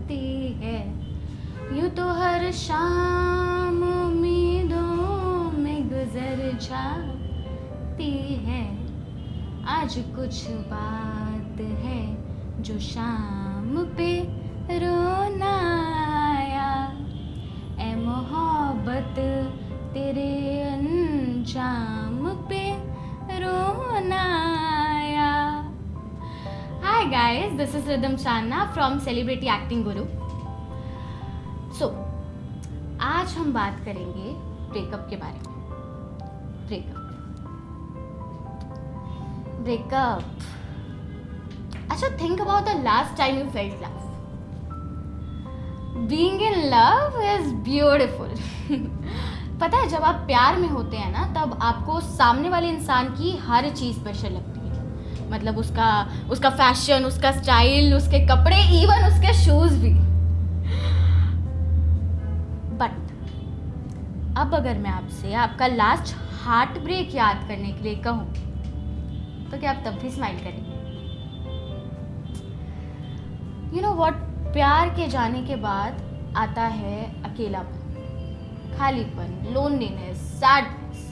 जाती है, यूं तो हर शाम उम्मीदों में गुजर जाती है, आज कुछ बात है जो शाम पे रोना आया, ए मोहब्बत तेरे अंजाम पे रोना आया। Hi guys, this is Rhythm Channa from Celebrity Acting Guru. So, आज हम बात करेंगे ब्रेकअप के बारे में। ब्रेकअप। अच्छा, think about the last time you felt love. Being in love is beautiful. पता है, जब आप प्यार में होते हैं ना, तब आपको सामने वाले इंसान की हर चीज़ स्पेशल लगती है। मतलब उसका फैशन, उसका स्टाइल, उसके कपड़े, इवन उसके शूज़ भी। बट अब अगर मैं आपसे आपका लास्ट हार्ट ब्रेक याद करने के लिए कहूँ, तो क्या आप तब भी स्माइल करेंगे? यू नो व्हाट, प्यार के जाने के बाद आता है अकेलापन, खालीपन, लोनलीनेस, सैडनेस।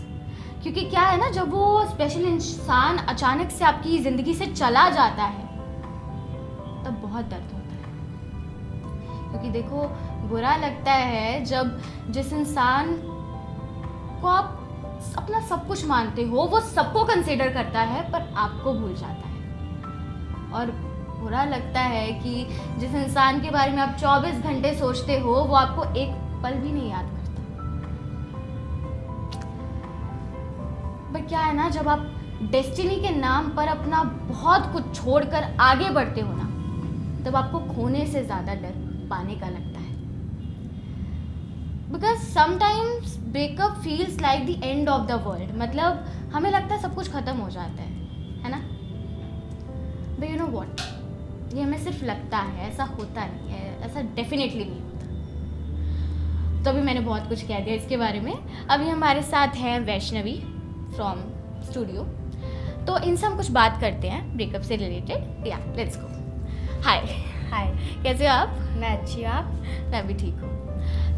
क्योंकि क्या है ना, जब वो स्पेशल इंसान अचानक से आपकी ज़िंदगी से चला जाता है, तब बहुत दर्द होता है। क्योंकि देखो, बुरा लगता है जब जिस इंसान को आप अपना सब कुछ मानते हो, वो सबको कंसिडर करता है पर आपको भूल जाता है। और बुरा लगता है कि जिस इंसान के बारे में आप 24 घंटे सोचते हो, वो आपको एक पल भी नहीं याद करता। पर क्या है ना, जब आप डेस्टिनी के नाम पर अपना बहुत कुछ छोड़कर आगे बढ़ते हो ना, तब आपको खोने से ज़्यादा डर पाने का लगता है। Because sometimes breakup feels like the end of the world. मतलब हमें लगता है सब कुछ ख़त्म हो जाता है ना? बट यू नो व्हाट, ये हमें सिर्फ लगता है, ऐसा होता नहीं है, ऐसा डेफिनेटली नहीं होता। तो अभी मैंने बहुत कुछ कह दिया इसके बारे में। अभी हमारे साथ हैं वैष्णवी फ्रॉम स्टूडियो, तो इनसे हम कुछ बात करते हैं ब्रेकअप से रिलेटेड। या लेट्स गो। हाय। कैसे हो आप? मैं अच्छी हूँ, आप? मैं भी ठीक हूँ।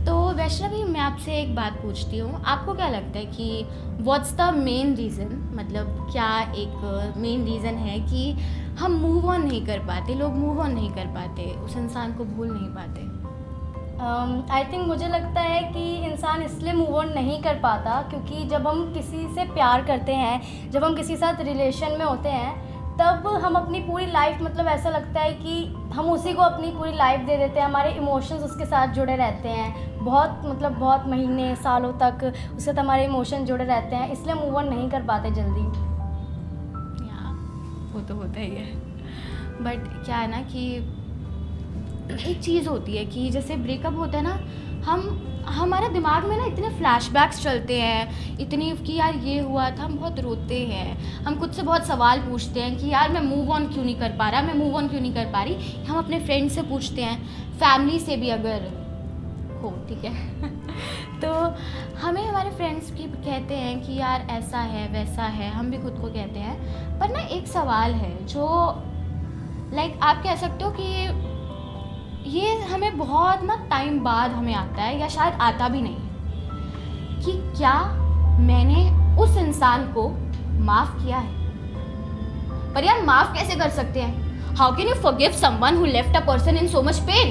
तो वैष्णवी, मैं आपसे एक बात पूछती हूँ, आपको क्या लगता है कि व्हाट्स द मेन रीज़न, मतलब क्या एक मेन रीज़न है कि हम मूव ऑन नहीं कर पाते, लोग मूव ऑन नहीं कर पाते, उस इंसान को भूल नहीं पाते? आई थिंक मुझे लगता है कि इंसान इसलिए मूव ऑन नहीं कर पाता क्योंकि जब हम किसी से प्यार करते हैं, जब हम किसी के साथ रिलेशन में होते हैं, तब हम अपनी पूरी लाइफ, मतलब ऐसा लगता है कि हम उसी को अपनी पूरी लाइफ दे देते हैं, हमारे इमोशंस उसके साथ जुड़े रहते हैं, बहुत महीने सालों तक उसके साथ हमारे इमोशन जुड़े रहते हैं, इसलिए मूव ऑन नहीं कर पाते जल्दी। या वो तो होता ही है। बट क्या है ना कि एक चीज़ होती है कि जैसे ब्रेकअप होता है ना, हमारे दिमाग में ना इतने फ्लैशबैक्स चलते हैं, इतनी कि यार ये हुआ था, हम बहुत रोते हैं, हम खुद से बहुत सवाल पूछते हैं कि यार मैं मूव ऑन क्यों नहीं कर पा रहा, मैं मूव ऑन क्यों नहीं कर पा रही। हम अपने फ्रेंड से पूछते हैं, फैमिली से भी अगर हो, ठीक है तो हमें हमारे फ्रेंड्स भी कहते हैं कि यार ऐसा है वैसा है, हम भी खुद को कहते हैं। पर ना एक सवाल है जो लाइक आप कह सकते हो कि ये हमें बहुत ना टाइम बाद हमें आता है, या शायद आता भी नहीं है, कि क्या मैंने उस इंसान को माफ़ किया है। पर यार माफ़ कैसे कर सकते हैं? How can you forgive someone who left a person in so much pain,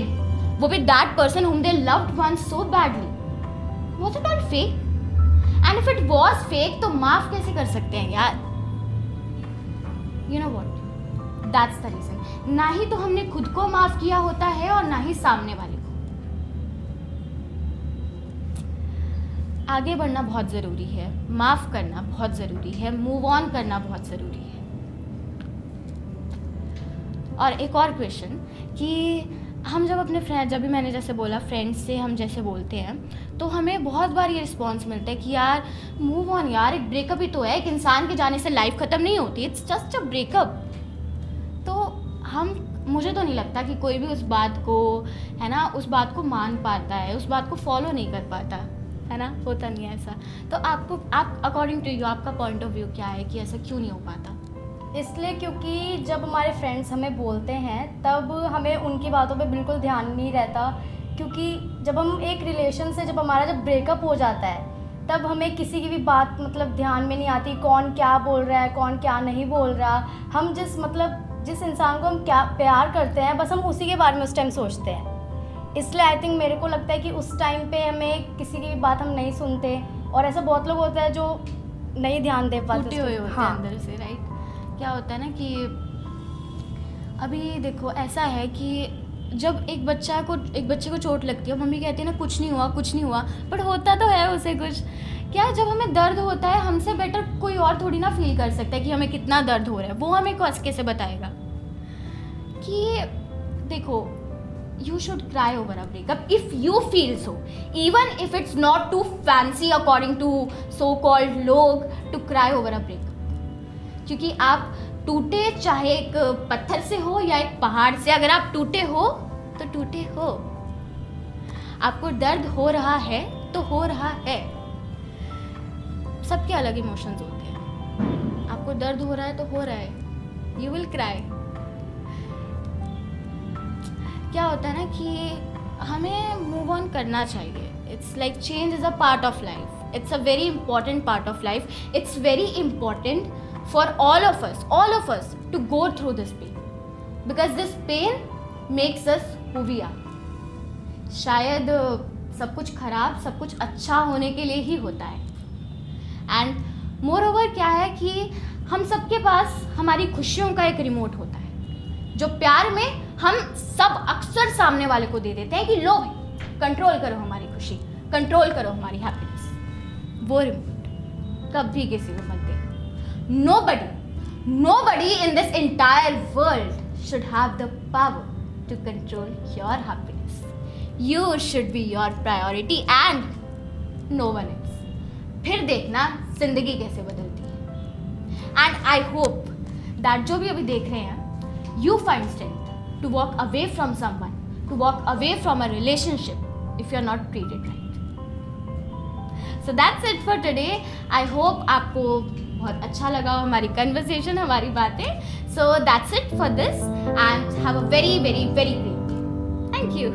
वो भी that person whom they loved once so badly? Was it all fake? And if it was fake, तो माफ़ कैसे कर सकते हैं यार? You know what? That's the reason. ना ही तो हमने खुद को माफ़ किया होता है और ना ही सामने वाले को। आगे बढ़ना बहुत ज़रूरी है, माफ़ करना बहुत ज़रूरी है, मूव ऑन करना बहुत ज़रूरी है। और एक और क्वेश्चन कि हम जब अपने फ्रेंड, जब भी मैंने जैसे बोला फ्रेंड्स से हम जैसे बोलते हैं, तो हमें बहुत बार ये रिस्पॉन्स मिलता है कि यार मूव ऑन, यार एक ब्रेकअप ही तो है, एक इंसान के जाने से लाइफ ख़त्म नहीं होती, इट्स जस्ट अ ब्रेकअप। तो मुझे तो नहीं लगता कि कोई भी उस बात को, है ना, उस बात को मान पाता है, उस बात को फॉलो नहीं कर पाता, है ना, होता नहीं है ऐसा। तो आप अकॉर्डिंग टू यू, आपका पॉइंट ऑफ व्यू क्या है कि ऐसा क्यों नहीं हो पाता? इसलिए क्योंकि जब हमारे फ्रेंड्स हमें बोलते हैं तब हमें उनकी बातों पे बिल्कुल ध्यान नहीं रहता, क्योंकि जब हम एक रिलेशन से जब ब्रेकअप हो जाता है तब हमें किसी की भी बात मतलब ध्यान में नहीं आती, कौन क्या बोल रहा है कौन क्या नहीं बोल रहा। हम जिस इंसान को हम क्या प्यार करते हैं बस हम उसी के बारे में उस टाइम सोचते हैं। इसलिए आई थिंक मेरे को लगता है कि उस टाइम पे हमें किसी की भी बात हम नहीं सुनते, और ऐसा बहुत लोग होते हैं जो नहीं ध्यान दे पाते, टूटे हुए होते हैं हाँ अंदर से, राइट। क्या होता है ना कि अभी देखो ऐसा है कि जब एक बच्चे को चोट लगती है, मम्मी कहती है ना कुछ नहीं हुआ, बट होता तो है उसे कुछ। क्या जब हमें दर्द होता है हमसे बेटर कोई और थोड़ी ना फील कर सकता है कि हमें कितना दर्द हो रहा है, वो हमें कैसे बताएगा। कि देखो, you should cry over a breakup if you feel so, even if it's not too fancy according to so-called लोग to cry over a breakup। क्योंकि आप टूटे चाहे एक पत्थर से हो या एक पहाड़ से, अगर आप टूटे हो तो टूटे हो। आपको दर्द हो रहा है तो हो रहा है। सबके अलग इमोशंस होते हैं। आपको दर्द हो रहा है तो हो रहा है, यू विल क्राई। क्या होता है ना कि हमें मूव ऑन करना चाहिए। It's like change is a part of life, it's a very important part of life, it's very important for all of us to go through this pain, because this pain makes us who we are। शायद सब कुछ खराब सब कुछ अच्छा होने के लिए ही होता है। एंड मोर ओवर क्या है कि हम सबके पास हमारी खुशियों का एक रिमोट होता है, जो प्यार में हम सब अक्सर सामने वाले को दे देते हैं कि लो भाई कंट्रोल करो हमारी खुशी, कंट्रोल करो हमारी हैप्पीनेस। वो रिमोट कभी किसी को मत देना। Nobody in this entire world should have the power to control your happiness. You should be your priority and no one else। फिर देखना जिंदगी कैसे बदलती है। And I hope that जो भी अभी देख रहे हैं, you find strength to walk away from someone, to walk away from a relationship if you're not treated right। So that's it for today। I hope आपको बहुत अच्छा लगा हमारी कन्वर्सेशन, हमारी बातें। So that's it for this and have a very, very, very great day। Thank you।